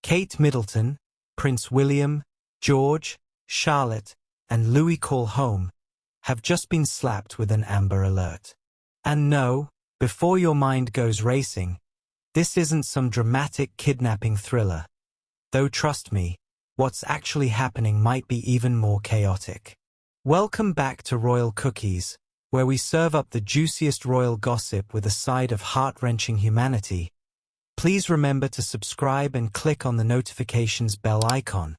Kate Middleton, Prince William, George, Charlotte, and Louis call home, have just been slapped with an Amber Alert. And no, before your mind goes racing, this isn't some dramatic kidnapping thriller. Though trust me, what's actually happening might be even more chaotic. Welcome back to Royal Cookies, where we serve up the juiciest royal gossip with a side of heart-wrenching humanity. Please remember to subscribe and click on the notifications bell icon,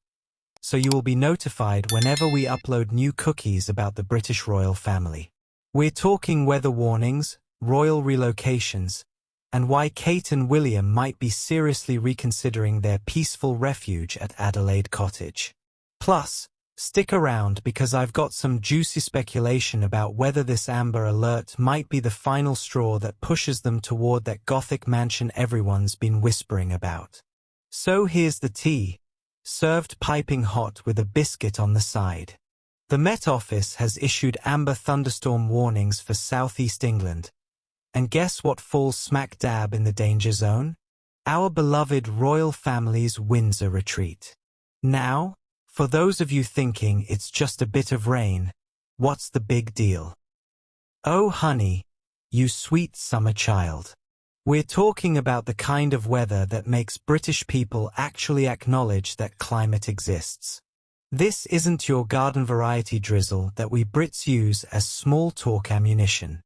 so you will be notified whenever we upload new cookies about the British royal family. We're talking weather warnings, royal relocations, and why Kate and William might be seriously reconsidering their peaceful refuge at Adelaide Cottage. Plus, stick around because I've got some juicy speculation about whether this Amber Alert might be the final straw that pushes them toward that gothic mansion everyone's been whispering about. So here's the tea, served piping hot with a biscuit on the side. The Met Office has issued amber thunderstorm warnings for southeast England. And guess what falls smack dab in the danger zone? Our beloved royal family's Windsor retreat. Now, for those of you thinking it's just a bit of rain, what's the big deal? Oh honey, you sweet summer child. We're talking about the kind of weather that makes British people actually acknowledge that climate exists. This isn't your garden variety drizzle that we Brits use as small talk ammunition.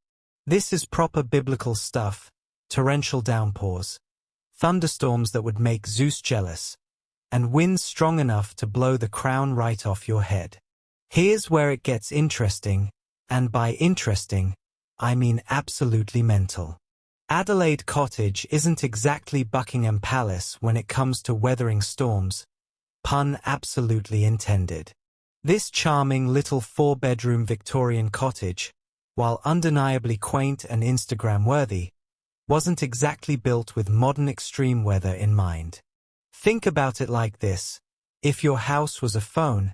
This is proper biblical stuff, torrential downpours, thunderstorms that would make Zeus jealous, and winds strong enough to blow the crown right off your head. Here's where it gets interesting, and by interesting, I mean absolutely mental. Adelaide Cottage isn't exactly Buckingham Palace when it comes to weathering storms, pun absolutely intended. This charming little 4-bedroom Victorian cottage, while undeniably quaint and Instagram-worthy, wasn't exactly built with modern extreme weather in mind. Think about it like this: if your house was a phone,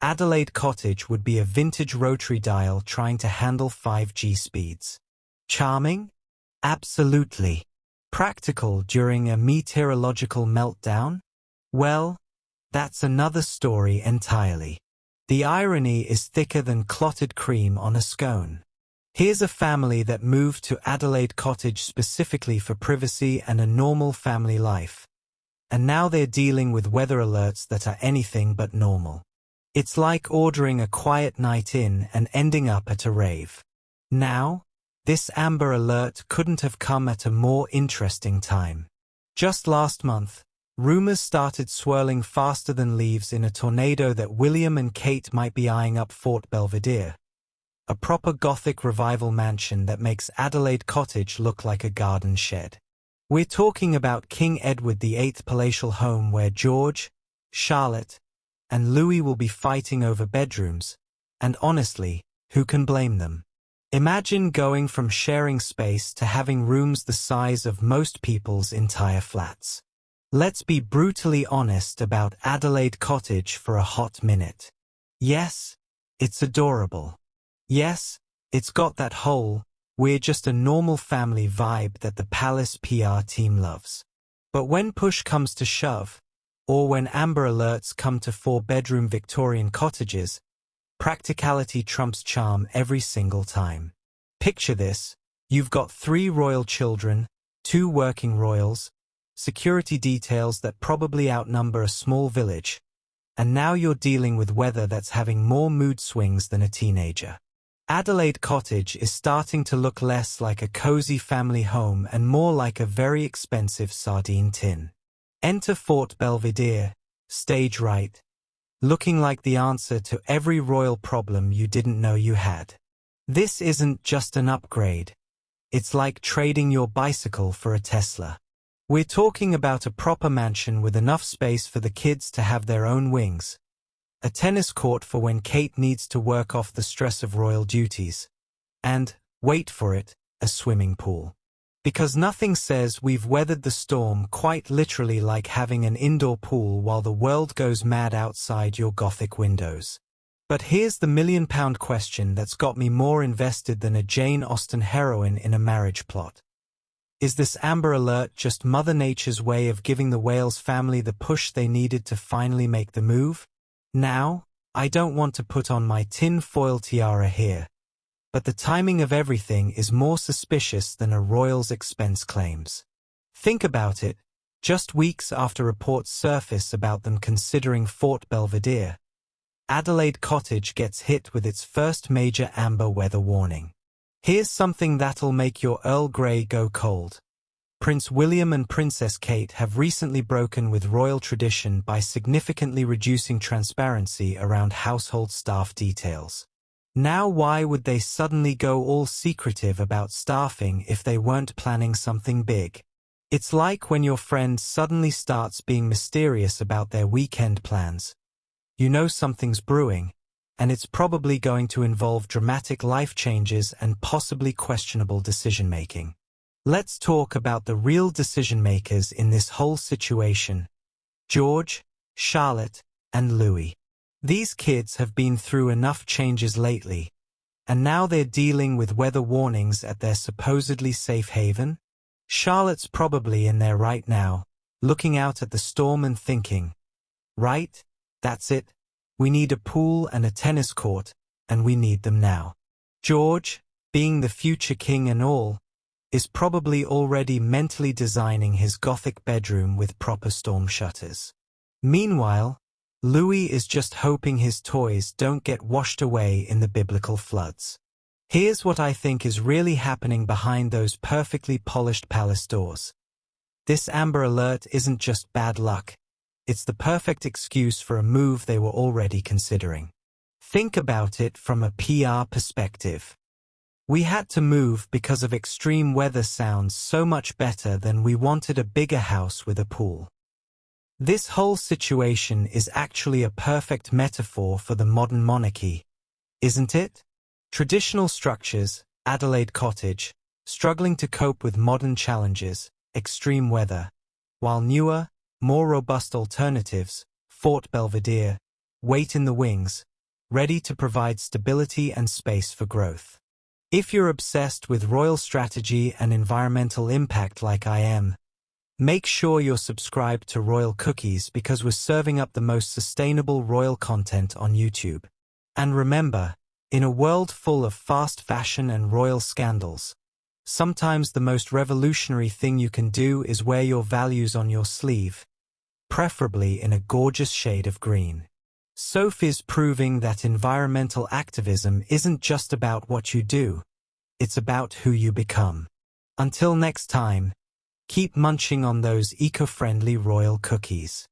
Adelaide Cottage would be a vintage rotary dial trying to handle 5G speeds. Charming? Absolutely. Practical during a meteorological meltdown? Well, that's another story entirely. The irony is thicker than clotted cream on a scone. Here's a family that moved to Adelaide Cottage specifically for privacy and a normal family life. And now they're dealing with weather alerts that are anything but normal. It's like ordering a quiet night in and ending up at a rave. Now, this Amber Alert couldn't have come at a more interesting time. Just last month, rumors started swirling faster than leaves in a tornado that William and Kate might be eyeing up Fort Belvedere, a proper Gothic revival mansion that makes Adelaide Cottage look like a garden shed. We're talking about King Edward VIII palatial home where George, Charlotte, and Louis will be fighting over bedrooms, and honestly, who can blame them? Imagine going from sharing space to having rooms the size of most people's entire flats. Let's be brutally honest about Adelaide Cottage for a hot minute. Yes, it's adorable. Yes, it's got that whole, we're just a normal family vibe that the Palace PR team loves. But when push comes to shove, or when Amber Alerts come to 4-bedroom Victorian cottages, practicality trumps charm every single time. Picture this: you've got 3 royal children, 2 working royals, security details that probably outnumber a small village, and now you're dealing with weather that's having more mood swings than a teenager. Adelaide Cottage is starting to look less like a cozy family home and more like a very expensive sardine tin. Enter Fort Belvedere, stage right, looking like the answer to every royal problem you didn't know you had. This isn't just an upgrade. It's like trading your bicycle for a Tesla. We're talking about a proper mansion with enough space for the kids to have their own wings, a tennis court for when Kate needs to work off the stress of royal duties, and, wait for it, a swimming pool. Because nothing says we've weathered the storm quite literally like having an indoor pool while the world goes mad outside your Gothic windows. But here's the million-pound question that's got me more invested than a Jane Austen heroine in a marriage plot. Is this Amber Alert just Mother Nature's way of giving the whale's family the push they needed to finally make the move? Now, I don't want to put on my tin-foil tiara here, but the timing of everything is more suspicious than a royal's expense claims. Think about it, just weeks after reports surface about them considering Fort Belvedere, Adelaide Cottage gets hit with its first major amber weather warning. Here's something that'll make your Earl Grey go cold. Prince William and Princess Kate have recently broken with royal tradition by significantly reducing transparency around household staff details. Now why would they suddenly go all secretive about staffing if they weren't planning something big? It's like when your friend suddenly starts being mysterious about their weekend plans. You know something's brewing, and it's probably going to involve dramatic life changes and possibly questionable decision-making. Let's talk about the real decision-makers in this whole situation: George, Charlotte, and Louis. These kids have been through enough changes lately, and now they're dealing with weather warnings at their supposedly safe haven. Charlotte's probably in there right now, looking out at the storm and thinking, right, that's it, we need a pool and a tennis court, and we need them now. George, being the future king and all, is probably already mentally designing his gothic bedroom with proper storm shutters. Meanwhile, Louis is just hoping his toys don't get washed away in the biblical floods. Here's what I think is really happening behind those perfectly polished palace doors. This Amber Alert isn't just bad luck. It's the perfect excuse for a move they were already considering. Think about it from a PR perspective. We had to move because of extreme weather sounds so much better than we wanted a bigger house with a pool. This whole situation is actually a perfect metaphor for the modern monarchy, isn't it? Traditional structures, Adelaide Cottage, struggling to cope with modern challenges, extreme weather, while newer, more robust alternatives, Fort Belvedere, wait in the wings, ready to provide stability and space for growth. If you're obsessed with royal strategy and environmental impact like I am, make sure you're subscribed to Royal Cookies because we're serving up the most sustainable royal content on YouTube. And remember, in a world full of fast fashion and royal scandals, sometimes the most revolutionary thing you can do is wear your values on your sleeve, preferably in a gorgeous shade of green. Sophie's proving that environmental activism isn't just about what you do, it's about who you become. Until next time, keep munching on those eco-friendly royal cookies.